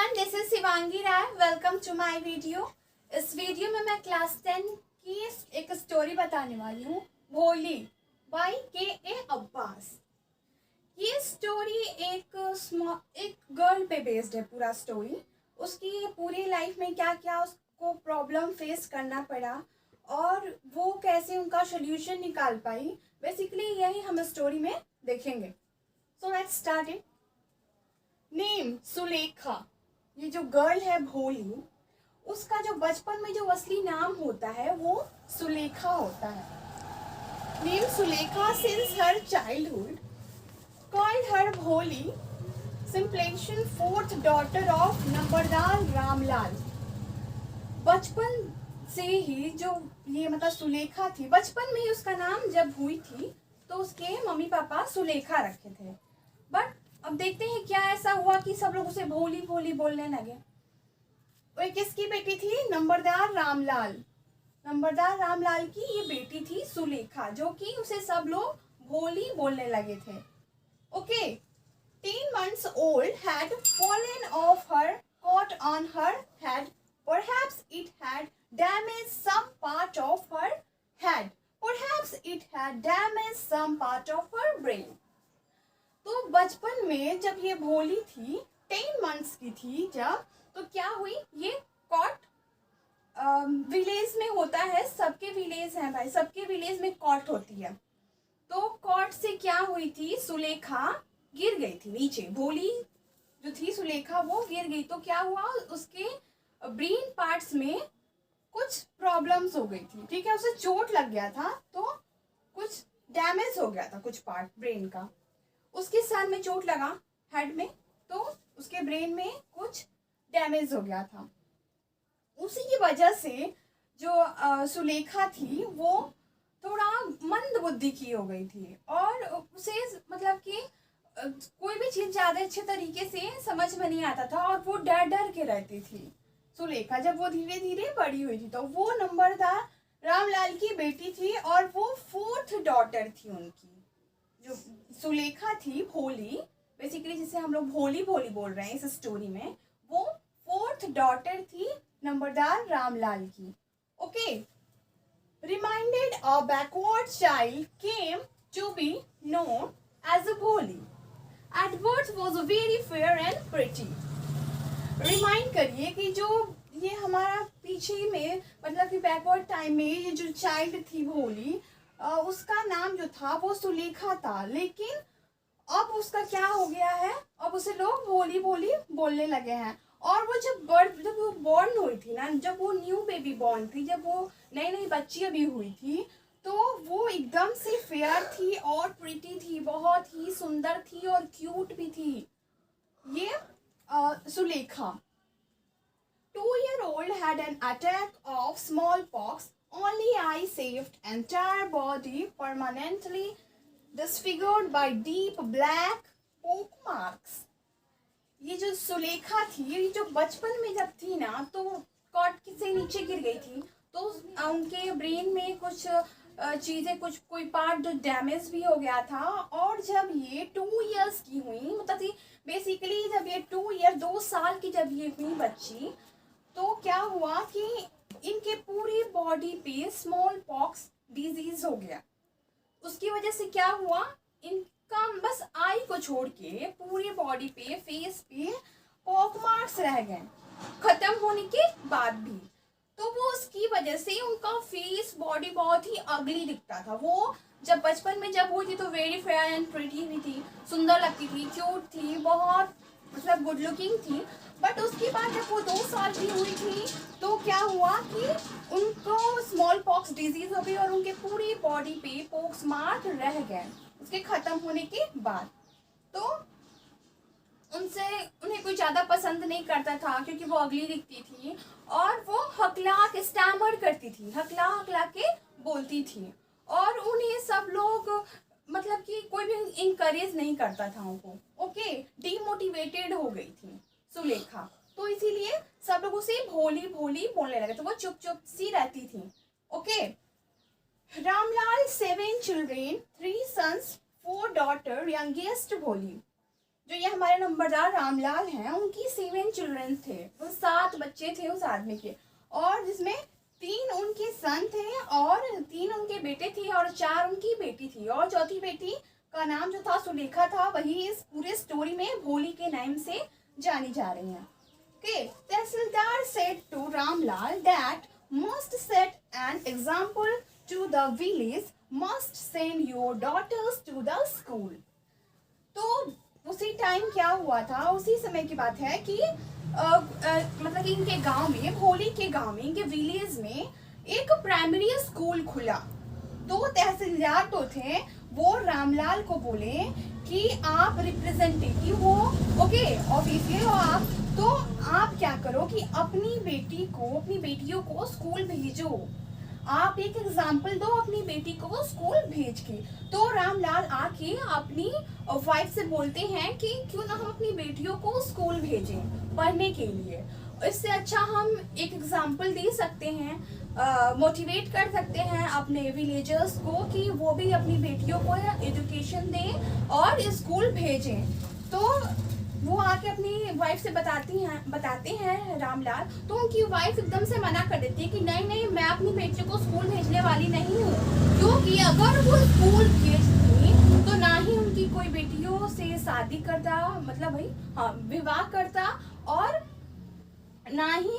Everyone, this is Shivangi Rai. Welcome to my video. इस video में मैं क्लास 10 की एक स्टोरी बताने वाली हूँ, भोली बाय के अब्बास। ये स्टोरी एक गर्ल पे बेस्ड है। पूरा स्टोरी उसकी पूरी लाइफ में क्या क्या उसको प्रॉब्लम फेस करना पड़ा और वो कैसे उनका सोल्यूशन निकाल पाई, बेसिकली यही हम स्टोरी में देखेंगे। So let's start it. Name Sulekha. ये जो गर्ल है भोली, उसका जो बचपन में जो असली नाम होता है वो सुलेखा होता है। Name Sulekha since her childhood, called her भोली, सिंप्लेशन फोर्थ डॉटर ऑफ नंबरदार रामलाल। बचपन से ही जो ये सुलेखा थी, बचपन में ही उसका नाम जब हुई थी तो उसके मम्मी पापा सुलेखा रखे थे। बट अब देखते हैं क्या ऐसा हुआ कि सब लोग उसे भोली भोली बोलने लगे। वो किसकी बेटी थी? नंबरदार रामलाल। नंबरदार रामलाल की ये बेटी थी सुलेखा, जो कि उसे सब लोग भोली बोलने लगे थे। Okay. 10 months old had fallen off her cot on her head. Perhaps it had damaged some part of her head. Perhaps it had damaged some part of her brain. तो बचपन में जब ये भोली थी, 10 months की थी जब, तो क्या हुई, ये कॉट विलेज में होता है, सबके विलेज हैं भाई, सबके विलेज में कॉट होती है। तो कॉट से क्या हुई थी, सुलेखा गिर गई थी नीचे। भोली जो थी सुलेखा वो गिर गई। तो क्या हुआ, उसके ब्रेन पार्ट्स में कुछ प्रॉब्लम्स हो गई थी। ठीक है, उसे चोट लग गया था, तो कुछ डैमेज हो गया था कुछ पार्ट ब्रेन का। उसके सर में चोट लगा, हेड में, तो उसके ब्रेन में कुछ डैमेज हो गया था। उसी की वजह से जो सुलेखा थी वो थोड़ा मंद बुद्धि की हो गई थी और उसे कि कोई भी चीज ज्यादा अच्छे तरीके से समझ में नहीं आता था और वो डर डर के रहती थी। सुलेखा जब वो धीरे धीरे बड़ी हुई थी तो वो नंबरदार रामलाल की बेटी थी और वो 4th डॉटर थी उनकी। जो सुलेखा थी भोली, बेसिकली जिसे हम लोग भोली भोली बोल रहे हैं इस स्टोरी में, वो 4th डॉटर थी नंबरदार रामलाल की। Okay. Reminded a backward child came to be known as a Bholi. At birth was very fair and pretty. Remind करिए कि जो ये हमारा पीछे में कि बैकवर्ड टाइम में ये जो चाइल्ड थी भोली, उसका नाम जो था वो सुलेखा था, लेकिन अब उसका क्या हो गया है, अब उसे लोग भोली भोली बोलने लगे हैं। और वो जब वो बॉर्न हुई थी ना, जब वो न्यू बेबी बॉर्न थी, जब वो नई नई बच्ची अभी हुई थी, तो वो एकदम से फेयर थी और प्रिटी थी, बहुत ही सुंदर थी और क्यूट भी थी ये Sulekha. 2-year-old had an attack of smallpox. Only eye saved, entire body permanently disfigured by deep black poke marks. ये जो सुलेखा थी, ये जो बचपन में जब थी ना, तो कॉट से नीचे गिर गई थी, तो उनके ब्रेन में कुछ चीज़ें, कुछ कोई पार्ट जो डैमेज भी हो गया था। और जब ये 2 years की हुई, बेसिकली जब ये 2 साल की जब ये हुई बच्ची, तो क्या हुआ कि इनके पूरी बॉडी पे स्मॉल पॉक्स डिजीज हो गया। उसकी वजह से क्या हुआ, इनका बस आई को छोड़ के पूरी बॉडी पे, फेस पे पॉक मार्क्स रह गए खत्म होने के बाद भी। तो वो उसकी वजह से उनका फेस बॉडी बहुत ही अगली दिखता था। वो जब बचपन में जब हुई थी तो वेरी फेयर एंड प्रिटी भी थी, सुंदर लगती थी, क्यूट थी, बहुत गुड लुकिंग थी। बट उसके बाद जब वो 2 साल की हुई थी तो क्या हुआ कि उनको स्मॉल पॉक्स डिजीज हो गई और उनके पूरी बॉडी पे पॉक्स मार्क रह गए उसके खत्म होने के बाद। तो उन्हें कोई ज़्यादा पसंद नहीं करता था क्योंकि वो अगली दिखती थी और वो हकला के स्टैमर करती थी, हकला हकला के बोलती थी और उन्हें सब लोग कि कोई भी इंकरेज नहीं करता था उनको। ओके, डीमोटिवेटेड हो गई थी सुलेखा, तो इसीलिए सब लोग उसे भोली भोली बोलने लगे, तो वो चुप चुप सी रहती थी। Okay. Ramlal 7 children, 3 sons, 4 daughter, youngest भोली। जो ये हमारे नंबरदार रामलाल हैं, उनकी 7 चिल्ड्रन थे, वो 7 बच्चे थे उस आदमी के, और जिसमें 3 उनके सन थे और 3 उनके बेटे थे और 4 उनकी बेटी थी, और चौथी बेटी का नाम जो था सुलेखा था, वही इस पूरे स्टोरी में भोली के नाम से जानी जा रही हैं। Okay, tehsildar said to Ramlal that must set an example to the village, must send your daughters to the school. तो उसी टाइम क्या हुआ था, उसी समय की बात है कि मतलब कि इनके गांव में, भोली के गांव में, इनके विलेज में एक प्राइमरी स्कूल खुला। तो तहसीलदार तो थे, वो रामलाल को बोले कि आप रिप्रेजेंटेटिव हो, ओके, ऑफिशियल हो आप, तो आप क्या करो कि अपनी बेटी को, अपनी बेटियों को स्कूल भेजो, आप एक एग्जाम्पल दो अपनी बेटी को स्कूल भेज के। तो रामलाल आके अपनी वाइफ से बोलते हैं कि क्यों ना हम अपनी बेटियों को स्कूल भेजें पढ़ने के लिए, इससे अच्छा हम एक एग्जाम्पल दे सकते हैं, मोटिवेट कर सकते हैं अपने विलेजर्स को कि वो भी अपनी बेटियों को एजुकेशन दें और स्कूल भेजें। तो वो आके अपनी वाइफ से बताते हैं रामलाल, तो उनकी वाइफ एकदम से मना कर देती है कि नहीं नहीं, मैं अपनी बेटी को स्कूल भेजने वाली नहीं हूँ, क्योंकि अगर वो स्कूल भेजती तो ना ही उनकी कोई बेटियों से शादी करता, मतलब भाई हाँ विवाह करता, और ना ही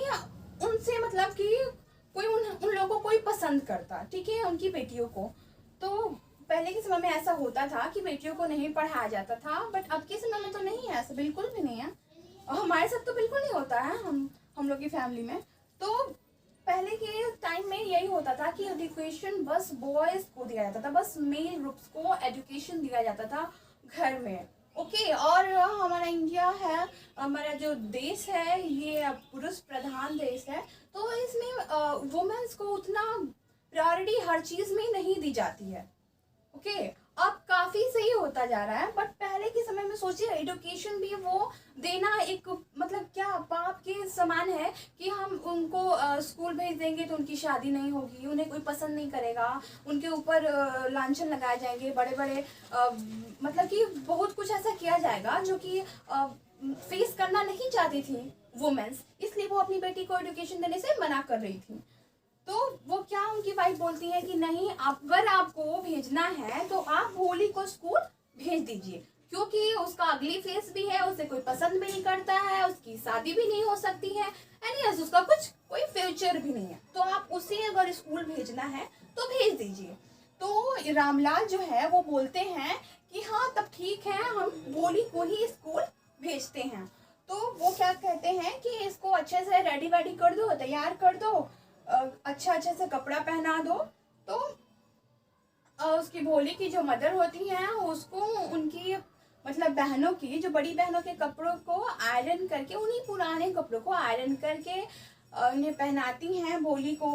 उनसे मतलब कि कोई उन लोगों को कोई पसंद करता, ठीक है, उनकी बेटियों को। तो पहले के समय में ऐसा होता था कि बेटियों को नहीं पढ़ाया जाता था, बट अब के समय में तो नहीं है, ऐसा बिल्कुल भी नहीं है, और हमारे साथ तो बिल्कुल नहीं होता है, हम लोग की फैमिली में। तो पहले के टाइम में यही होता था कि एजुकेशन बस बॉयज को दिया जाता था, बस मेल ग्रुप्स को एजुकेशन दिया जाता था घर में, ओके। और हमारा इंडिया है, हमारा जो देश है, ये पुरुष प्रधान देश है, तो इसमें वुमेन्स को उतना प्रायोरिटी हर चीज में नहीं दी जाती है, ओके। अब काफी सही होता जा रहा है, बट पहले के समय में सोचिए एजुकेशन भी वो देना एक मतलब क्या पाप के समान है कि हम उनको स्कूल भेज देंगे तो उनकी शादी नहीं होगी, उन्हें कोई पसंद नहीं करेगा, उनके ऊपर लांछन लगाए जाएंगे, बड़े बड़े मतलब कि बहुत कुछ ऐसा किया जाएगा जो कि फेस करना नहीं चाहती थी वुमेन्स, इसलिए वो अपनी बेटी को एजुकेशन देने से मना कर रही थी। तो वो क्या उनकी वाइफ बोलती है कि नहीं, अगर आपको भेजना है तो आप भोली को स्कूल भेज दीजिए, क्योंकि उसका अगली फेस भी है, उसे कोई पसंद भी नहीं करता है, उसकी शादी भी नहीं हो सकती है, एंड यस उसका कोई फ्यूचर भी नहीं है, तो आप उसे अगर स्कूल भेजना है तो भेज दीजिए। तो रामलाल जो है वो बोलते हैं कि हाँ तब ठीक है, हम भोली को ही स्कूल भेजते हैं। तो वो क्या कहते हैं कि इसको अच्छे से रेडी वेडी कर दो, तैयार कर दो, अच्छे से कपड़ा पहना दो। तो उसकी भोली की जो मदर होती हैं उसको उनकी मतलब बहनों की, जो बड़ी बहनों के कपड़ों को आयरन करके, उन्हीं पुराने कपड़ों को आयरन करके उन्हें पहनाती हैं। भोली को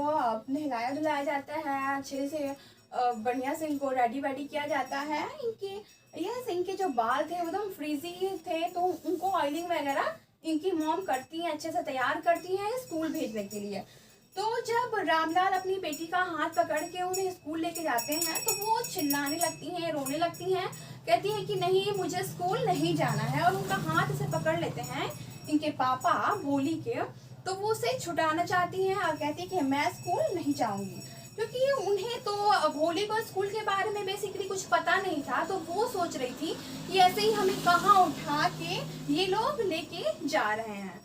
नहलाया धुलाया जाता है, अच्छे से बढ़िया से इनको रेडी वेडी किया जाता है। इनके जो बाल थे एकदम फ्रीजी थे, तो उनको ऑयलिंग वगैरह इनकी मॉम करती हैं, अच्छे से तैयार करती हैं स्कूल भेजने के लिए। तो जब रामलाल अपनी बेटी का हाथ पकड़ के उन्हें स्कूल लेके जाते हैं तो वो चिल्लाने लगती हैं, रोने लगती हैं, कहती हैं कि नहीं मुझे स्कूल नहीं जाना है, और उनका हाथ से पकड़ लेते हैं इनके पापा भोली के। तो वो उसे छुड़ाना चाहती हैं और कहती है कि मैं स्कूल नहीं जाऊंगी, क्योंकि उन्हें तो भोली को स्कूल के बारे में बेसिकली कुछ पता नहीं था। तो वो सोच रही थी कि ऐसे ही हमें कहाँ उठा के ये लोग लेके जा रहे हैं।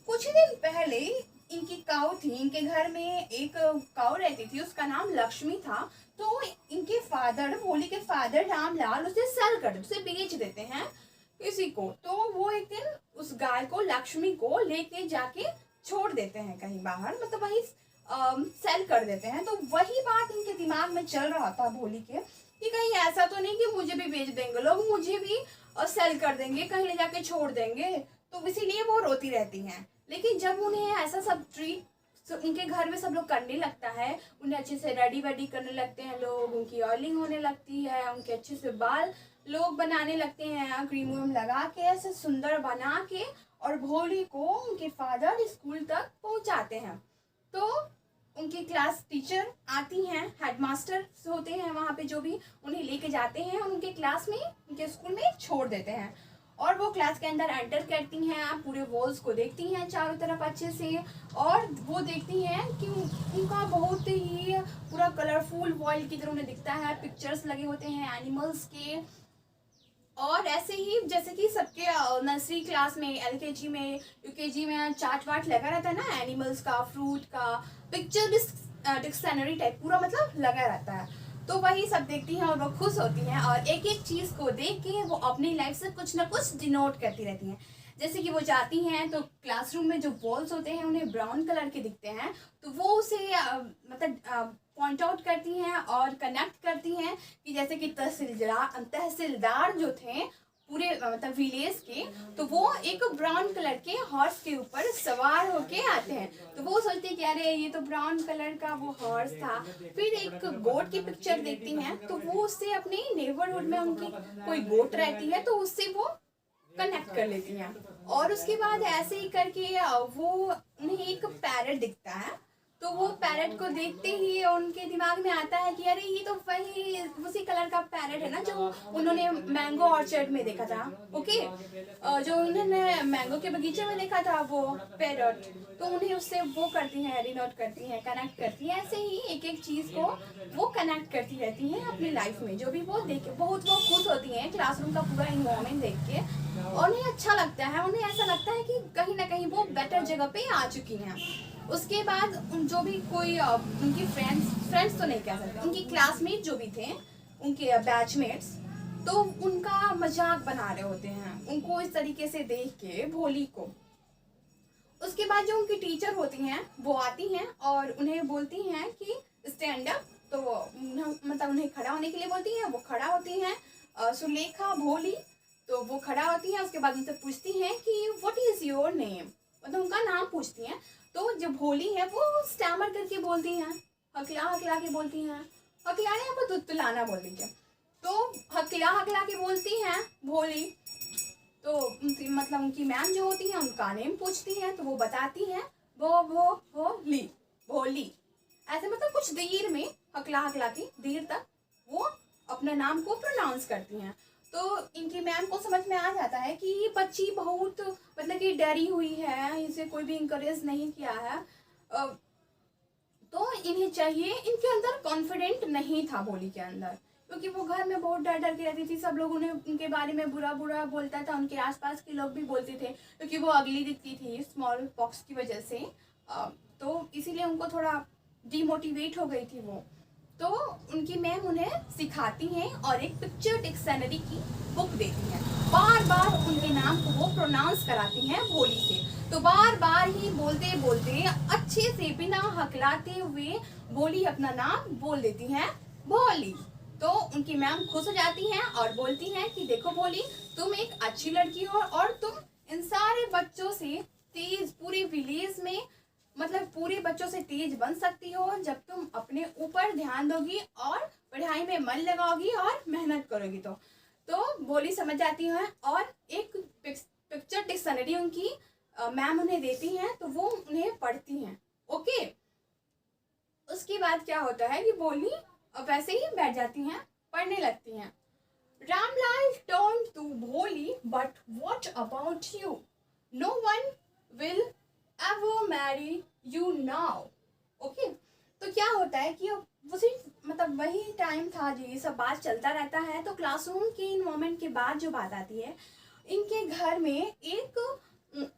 कुछ दिन पहले इनकी काऊ थी, इनके घर में एक काऊ रहती थी, उसका नाम लक्ष्मी था। तो इनके फादर, भोली के फादर रामलाल उसे सेल कर देते, उसे बेच देते हैं किसी को। तो वो एक दिन उस गाय को, लक्ष्मी को लेके जाके छोड़ देते हैं कहीं बाहर, मतलब वही सेल कर देते हैं। तो वही बात इनके दिमाग में चल रहा था भोली के कि कहीं ऐसा तो नहीं कि मुझे भी बेच देंगे लोग, मुझे भी सेल कर देंगे, कहीं ले जाके छोड़ देंगे। तो इसीलिए वो रोती रहती हैं। लेकिन जब उन्हें ऐसा सब ट्रीट उनके घर में सब लोग करने लगता है, उन्हें अच्छे से रेडी वेडी करने लगते हैं लोग, उनकी ऑयलिंग होने लगती है, उनके अच्छे से बाल लोग बनाने लगते हैं, क्रीम व्रीम लगा के ऐसे सुंदर बना के, और भोली को उनके फादर स्कूल तक पहुंचाते हैं। तो उनकी क्लास टीचर आती हैं, हेडमास्टर होते हैं वहाँ पे जो भी उन्हें लेके जाते हैं, और उनके क्लास में, उनके स्कूल में छोड़ देते हैं। और वो क्लास के अंदर एंटर करती हैं, पूरे वॉल्स को देखती हैं चारों तरफ अच्छे से, और वो देखती हैं कि उनका बहुत ही पूरा कलरफुल वर्ल्ड की तरह उन्हें दिखता है, पिक्चर्स लगे होते हैं एनिमल्स के। और ऐसे ही जैसे कि सबके नर्सरी क्लास में, एलकेजी में, यूकेजी में चार्ट वार्ट लगा रहता है ना, एनिमल्स का, फ्रूट का, पिक्चर डिक्शनरी टाइप पूरा मतलब लगा रहता है। तो वही सब देखती हैं और वो खुश होती हैं, और एक एक चीज़ को देख के वो अपनी लाइफ से कुछ ना कुछ डिनोट करती रहती हैं। जैसे कि वो जाती हैं तो क्लासरूम में जो वॉल्स होते हैं उन्हें ब्राउन कलर के दिखते हैं, तो वो उसे मतलब पॉइंट आउट करती हैं और कनेक्ट करती हैं कि जैसे कि तहसीलदार जो थे पूरे मतलब विलेज के, तो वो एक ब्राउन कलर के हॉर्स के ऊपर सवार होके आते हैं। तो वो सोचते हैं कि अरे ये तो ब्राउन कलर का वो हॉर्स था। फिर एक गोट की पिक्चर देखती हैं, तो वो उससे अपने नेबरहुड में उनकी कोई गोट रहती है, तो उससे वो कनेक्ट कर लेती हैं। और उसके बाद ऐसे ही करके वो उन्हें एक पैरट दिखता है, तो वो पैरट को देखते ही उनके दिमाग में आता है कि अरे ये तो वही उसी कलर का पैरट है ना जो उन्होंने मैंगो ऑर्चर्ड में देखा था। ओके, जो उन्होंने मैंगो के बगीचे में देखा था वो पैरट, तो उन्हें उससे वो करती हैं, रिनोट करती हैं, कनेक्ट करती हैं। ऐसे ही एक एक चीज़ को वो कनेक्ट करती रहती हैं अपनी लाइफ में, जो भी वो देख के बहुत वो खुश होती हैं क्लासरूम का पूरा इन्वायरमेंट देख के, और उन्हें अच्छा लगता है, उन्हें ऐसा लगता है कि कहीं ना कहीं वो बेटर जगह पे आ चुकी हैं। उसके बाद जो भी कोई उनकी फ्रेंड्स तो नहीं कह सकते, उनकी क्लासमेट जो भी थे, उनके बैचमेट्स, तो उनका मजाक बना रहे होते हैं उनको इस तरीके से देख के, भोली को। उसके बाद जो उनकी टीचर होती हैं वो आती हैं और उन्हें बोलती हैं कि स्टैंड अप, तो मतलब उन्हें खड़ा होने के लिए बोलती हैं, वो खड़ा होती हैं। सुलेखा, भोली, तो वो खड़ा होती हैं। उसके बाद उनसे पूछती हैं कि व्हाट इज़ योर नेम, मतलब उनका नाम पूछती हैं। तो जो भोली है वो स्टैमर करके बोलती हैं, हकला हकला के बोलती हैं, हकलाने या तुतलाना बोल दीजिए, तो हकला हकला के बोलती हैं भोली। तो मतलब उनकी मैम जो होती हैं उनका नेम पूछती हैं, तो वो बताती हैं भोली, भोली, ऐसे मतलब कुछ देर में हकला हकला के देर तक वो अपने नाम को प्रोनाउंस करती हैं। तो इनकी मैम को समझ में आ जाता है कि ये बच्ची बहुत मतलब कि डरी हुई है, इसे कोई भी इंकरेज नहीं किया है, तो इन्हें चाहिए, इनके अंदर कॉन्फिडेंट नहीं था भोली के अंदर, क्योंकि वो घर में बहुत डर डर के रहती थी। सब लोग उन्हें उनके बारे में बुरा बुरा बोलता था, उनके आसपास के लोग भी बोलते थे, क्योंकि वो अगली दिखती थी स्मॉल पॉक्स की वजह से, तो इसीलिए उनको थोड़ा डिमोटिवेट हो गई थी वो। तो उनकी मैम उन्हें सिखाती हैं और एक पिक्चर डिक्शनरी की बुक देती हैं। बार बार उनके नाम को वो प्रोनाउंस कराती हैं भोली से, तो बार बार ही बोलते बोलते अच्छे से बिना हकलाते हुए भोली अपना नाम बोल देती हैं, भोली। तो उनकी मैम खुश हो जाती हैं और बोलती हैं कि देखो भोली, तुम एक अच्छी लड़की हो और तुम इन सारे बच्चों से तेज, पूरे विलेज में मतलब पूरे बच्चों से तेज बन सकती हो जब तुम अपने ऊपर ध्यान दोगी और पढ़ाई में मन लगाओगी और मेहनत करोगी। तो भोली समझ जाती हैं और एक पिक्चर डिक्शनरी उनकी मैम उन्हें देती हैं, तो वो उन्हें पढ़ती हैं। ओके, उसके बाद क्या होता है कि भोली वैसे ही बैठ जाती हैं, पढ़ने लगती हैं। Ramlal turn to Bholi, but what about you, no one will ever marry you now। Okay, तो क्या होता है कि उसी मतलब वही टाइम था जी, सब बात चलता रहता है। तो क्लासरूम के इन्वायरमेंट के बाद जो बात आती है, इनके घर में एक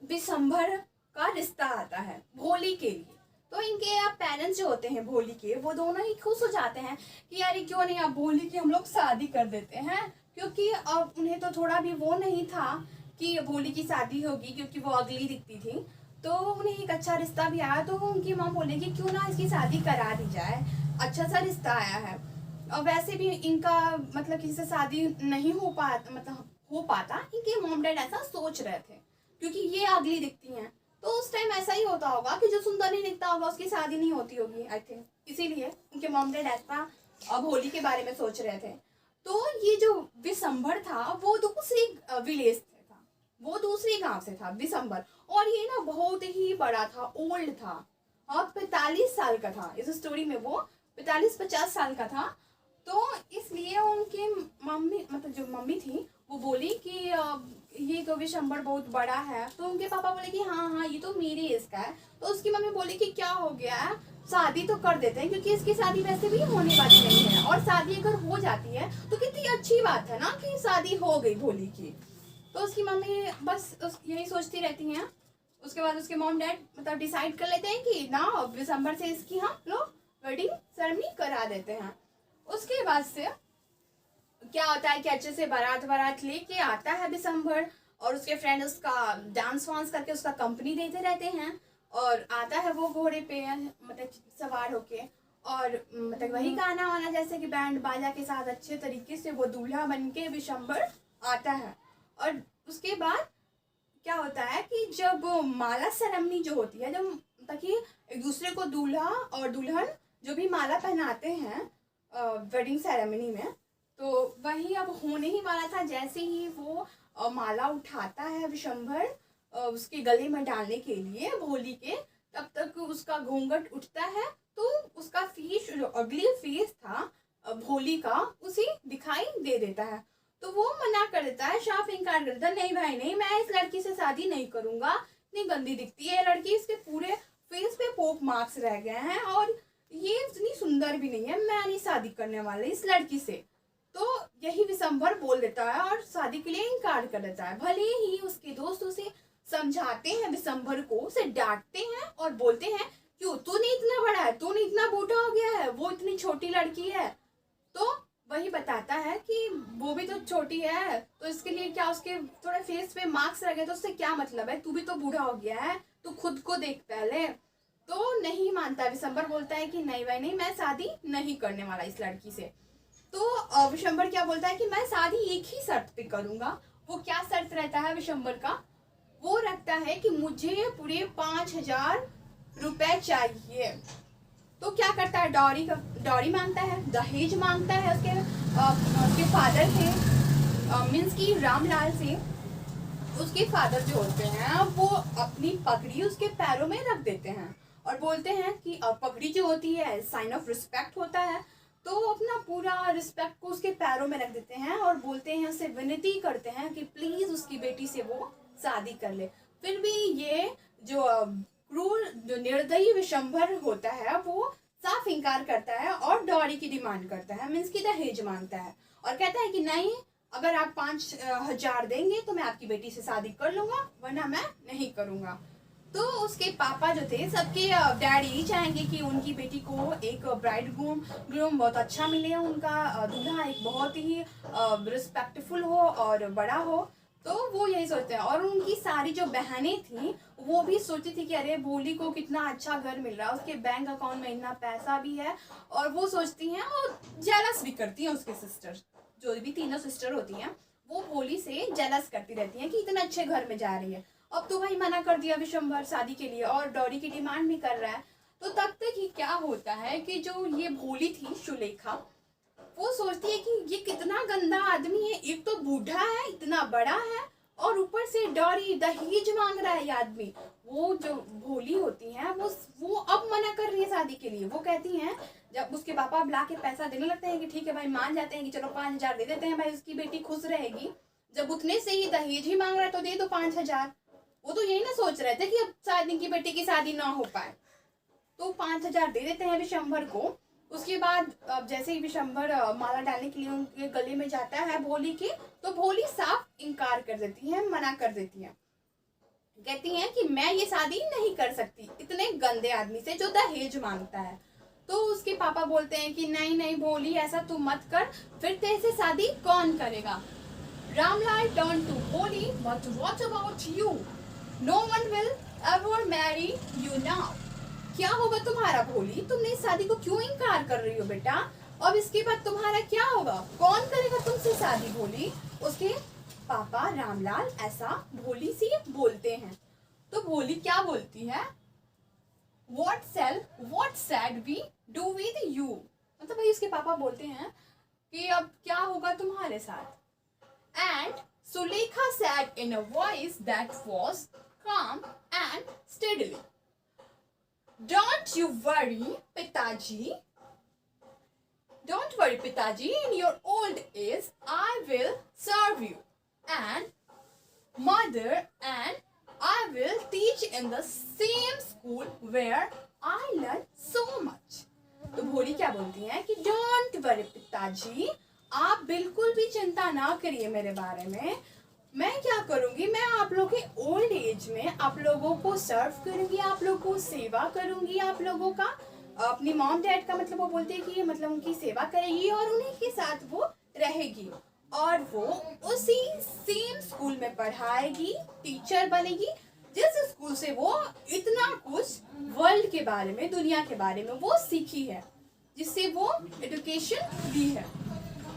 दिसंबर का रिश्ता आता है भोली के लिए। तो इनके अब पेरेंट्स जो होते हैं भोली के, वो दोनों ही खुश हो जाते हैं कि यार क्यों नहीं अब भोली की हम लोग शादी कर देते हैं, क्योंकि अब उन्हें तो थोड़ा भी वो नहीं था कि भोली की शादी होगी, क्योंकि वो अगली दिखती थी। तो उन्हें एक अच्छा रिश्ता भी आया, तो उनकी माँ बोले कि क्यों ना इसकी शादी करा दी जाए, अच्छा सा रिश्ता आया है। और वैसे भी इनका मतलब किसी से शादी नहीं हो पाता, इनके मॉम डैड ऐसा सोच रहे थे, क्योंकि ये अगली दिखती हैं। तो उस टाइम ऐसा ही होता होगा कि जो सुंदर नहीं दिखता होगा उसकी शादी नहीं होती होगी, आई थिंक, इसीलिए उनके मॉम डैड ऐसा अब होली के बारे में सोच रहे थे। तो ये जो दिसंबर था वो दूसरी विलेज से था, वो दूसरी गांव से था दिसंबर, और ये ना बहुत ही बड़ा था, ओल्ड था, और 45 साल का था। इस स्टोरी में वो 45-50 साल का था। तो इसलिए उनके मम्मी मतलब जो मम्मी थी वो बोली कि ये तो विशंबर बहुत बड़ा है। तो उनके पापा बोले कि हाँ हाँ ये तो मेरी एज का है। तो उसकी मम्मी बोली कि क्या हो गया है, शादी तो कर देते हैं, क्योंकि इसकी शादी वैसे भी होने वाली नहीं है, और शादी अगर हो जाती है तो कितनी अच्छी बात है ना कि शादी हो गई भोली की। तो उसकी मम्मी बस यही सोचती रहती हैं। उसके बाद उसके मॉम डैड मतलब डिसाइड कर लेते हैं कि ना दिसंबर से इसकी हम लोग वेडिंग सेरेमनी करा देते हैं। उसके बाद से क्या होता है कि अच्छे से बारात बारात लेके आता है दिसंबर, और उसके फ्रेंड उसका डांस वांस करके उसका कंपनी देते रहते हैं, और आता है वो घोड़े पे मतलब सवार होके, और मतलब वही गाना वाना जैसे कि बैंड बाजा के साथ अच्छे तरीके से वो दूल्हा बन के दिसंबर आता है। और उसके बाद क्या होता है कि जब माला सेरेमनी जो होती है, जब ताकि एक दूसरे को दूल्हा और दुल्हन जो भी माला पहनाते हैं वेडिंग सेरेमनी में, तो वही अब होने ही वाला था। जैसे ही वो माला उठाता है विशंभर उसके गले में डालने के लिए भोली के, तब तक उसका घूंघट उठता है, तो उसका फेस जो अगली फेस था भोली का उसे दिखाई दे देता है। तो वो मना कर देता है, साफ इनकार कर देता है, नहीं भाई नहीं, मैं इस लड़की से शादी नहीं करूंगा, इतनी गंदी दिखती है लड़की, इसके पूरे फेस पे पोक मार्क्स रह गए हैं, और ये इतनी सुंदर भी नहीं है, मैं नहीं शादी करने वाली इस लड़की से। तो यही दिसंबर बोल देता है और शादी के लिए इनकार कर देता है। भले ही उसके दोस्त उसे समझाते हैं, दिसंबर को उसे डांटते हैं और बोलते हैं क्यों, तू नहीं इतना बड़ा है, तू नहीं इतना बूढ़ा हो गया है, वो इतनी छोटी लड़की है। तो वही बताता है कि वो भी तो छोटी है, तो इसके लिए क्या उसके थोड़े फेस पे मार्क्स रह गए तो उससे क्या मतलब है, तू भी तो बूढ़ा हो गया है, तू खुद को देख पहले। तो नहीं मानता दिसंबर, बोलता है कि नहीं भाई नहीं, मैं शादी नहीं करने वाला इस लड़की से। तो विशंबर क्या बोलता है कि मैं शादी एक ही शर्त पे करूंगा। वो क्या शर्त रहता है विशंबर का, वो रखता है कि मुझे पूरे 5,000 रुपए चाहिए। तो क्या करता है, डॉरी मांगता है, दहेज मांगता है उसके फादर से, मीन्स की रामलाल से। उसके फादर जो होते हैं वो अपनी पगड़ी उसके पैरों में रख देते हैं और बोलते हैं कि पगड़ी जो होती है साइन ऑफ रिस्पेक्ट होता है, तो अपना पूरा रिस्पेक्ट को उसके पैरों में रख देते हैं और बोलते हैं, उससे विनती करते हैं कि प्लीज उसकी बेटी से वो शादी कर ले। फिर भी ये जो क्रूर जो निर्दयी विशंभर होता है वो साफ इनकार करता है और डॉरी की डिमांड करता है, मीन्स की दहेज मांगता है, और कहता है कि नहीं, अगर आप 5,000 देंगे तो मैं आपकी बेटी से शादी कर लूंगा, वरना मैं नहीं करूंगा। तो उसके पापा जो थे, सबके डैडी चाहेंगे कि उनकी बेटी को एक ब्राइड ग्रूम बहुत अच्छा मिले, उनका दूल्हा एक बहुत ही रिस्पेक्टफुल हो और बड़ा हो। तो वो यही सोचते हैं, और उनकी सारी जो बहनें थी वो भी सोचती थी कि अरे भोली को कितना अच्छा घर मिल रहा है, उसके बैंक अकाउंट में इतना पैसा भी है, और वो सोचती हैं और जेलस भी करती हैं। उसके सिस्टर जो भी तीनों सिस्टर होती हैं वो भोली से जेलस करती रहती हैं कि इतना अच्छे घर में जा रही है। अब तो भाई मना कर दिया विशंभर शादी के लिए और डॉरी की डिमांड भी कर रहा है। तो तब तक ही क्या होता है कि जो ये भोली थी सुलेखा, वो सोचती है कि ये कितना गंदा आदमी है, एक तो बूढ़ा है, इतना बड़ा है, और ऊपर से डॉरी दहेज मांग रहा है ये आदमी। वो जो भोली होती है वो अब मना कर रही है शादी के लिए। वो कहती हैं, जब उसके पापा बुला के पैसा देने लगते हैं कि ठीक है भाई, मान जाते हैं कि चलो 5,000 दे देते हैं भाई, उसकी बेटी खुश रहेगी। जब उतने से ही दहेज ही मांग रहा है तो दे दो 5,000। वो तो यही ना सोच रहे थे कि अब शायद इनकी बेटी की शादी ना हो पाए, तो 5,000 दे देते हैं विशंभर को। उसके बाद जैसे ही विशंभर माला डालने के लिए उनके गले में जाता है भोली के, तो भोली साफ इनकार कर देती है, मना कर देती है, कहती हैं कि मैं ये शादी नहीं कर सकती इतने गंदे आदमी से जो दहेज मांगता है। तो उसके पापा बोलते हैं कि नहीं नहीं भोली, ऐसा तू मत कर, फिर तेरे से शादी कौन करेगा। Ramlal turn to Bholi, but what about you, no one will ever marry you now. क्या होगा तुम्हारा भोली, तुमने इस शादी को क्यों इनकार कर रही हो बेटा, अब इसके बाद तुम्हारा क्या होगा, कौन करेगा तुमसे शादी भोली। उसके पापा रामलाल ऐसा भोली से बोलते हैं। तो भोली क्या बोलती है, what said we do with you, मतलब भाई उसके पापा बोलते हैं कि अब क्या होगा तुम्हारे साथ। And Sulekha said in a voice that was calm and steadily, Don't worry, Pitaji, in your old age, I will serve you. and mother and I will teach in the same school where I learn so much. तो भोली क्या बोलती हैं कि don't worry पिताजी, आप बिल्कुल भी चिंता ना करिए मेरे बारे में। मैं क्या करूंगी, मैं आप लोगों के ओल्ड एज में आप लोगों को सर्व करूंगी, आप लोगों को सेवा करूंगी, आप लोगों का अपनी मॉम डैड का मतलब वो बोलते हैं कि मतलब उनकी सेवा करेगी और उन्हीं के साथ वो रहेगी और वो उसी सेम स्कूल में पढ़ाएगी, टीचर बनेगी जिस स्कूल से वो इतना कुछ वर्ल्ड के बारे में, दुनिया के बारे में वो सीखी है, जिससे वो एजुकेशन ली है।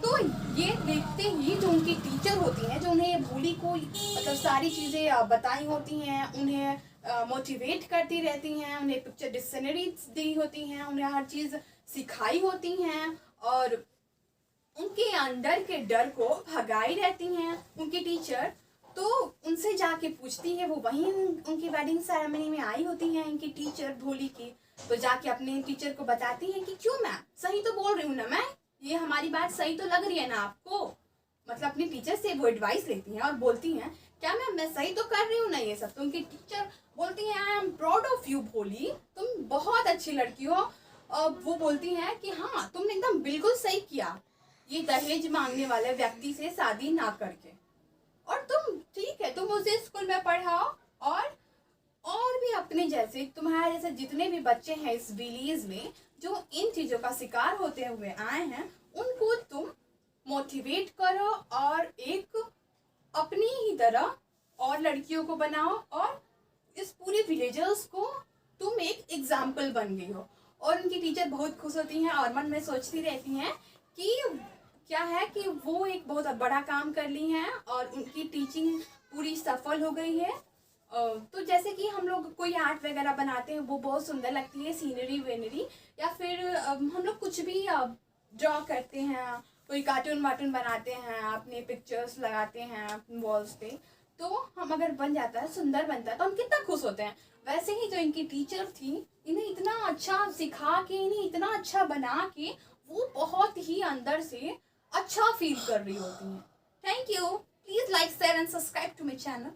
तो ये देखते ही जो उनकी टीचर होती हैं, जो उन्हें भोली को मतलब सारी चीज़ें बताई होती हैं, उन्हें मोटिवेट करती रहती हैं, उन्हें पिक्चर डिक्शनरीज दी होती हैं, उन्हें हर चीज़ सिखाई होती हैं और उनके अंदर के डर को भगाई रहती हैं उनकी टीचर। तो उनसे जाके पूछती है, वो वहीं उनकी वेडिंग सेरेमनी में आई होती हैं इनकी टीचर भोली की, तो जाके अपने टीचर को बताती है कि क्यों मैम, सही तो बोल रही हूँ ना मैं, ये हमारी बात सही तो लग रही है ना आपको। मतलब अपनी टीचर से वो एडवाइस लेती हैं और बोलती हैं क्या मैम मैं सही तो कर रही हूँ ना ये सब। तो उनकी टीचर बोलती हैं I am proud of you भोली, तुम बहुत अच्छी लड़की हो। और वो बोलती हैं कि हाँ तुमने एकदम बिल्कुल सही किया ये दहेज मांगने वाले व्यक्ति से शादी ना करके, और तुम ठीक है तुम उसे स्कूल में पढ़ाओ और भी अपने जैसे तुम्हारे जैसे जितने भी बच्चे हैं इस विलेज में जो इन चीज़ों का शिकार होते हुए आए हैं उनको तुम मोटिवेट करो और एक अपनी ही तरह और लड़कियों को बनाओ और इस पूरे विलेजर्स को तुम एक एग्जाम्पल बन गई हो। और उनकी टीचर बहुत खुश होती हैं और मन में सोचती रहती हैं कि क्या है कि वो एक बहुत बड़ा काम कर ली हैं और उनकी टीचिंग पूरी सफल हो गई है। तो जैसे कि हम लोग कोई आर्ट वगैरह बनाते हैं वो बहुत सुंदर लगती है, सीनरी वेनरी, या फिर हम लोग कुछ भी ड्रॉ करते हैं, कोई कार्टून वार्टून बनाते हैं, अपने पिक्चर्स लगाते हैं वॉल्स पे, तो हम अगर बन जाता है सुंदर बनता है तो हम कितना खुश होते हैं। वैसे ही जो इनकी टीचर थी इन्हें इतना अच्छा सिखा के, इन्हें इतना अच्छा बना के वो बहुत ही अंदर से अच्छा फील कर रही होती हैं। Thank you, please like share and subscribe to my channel.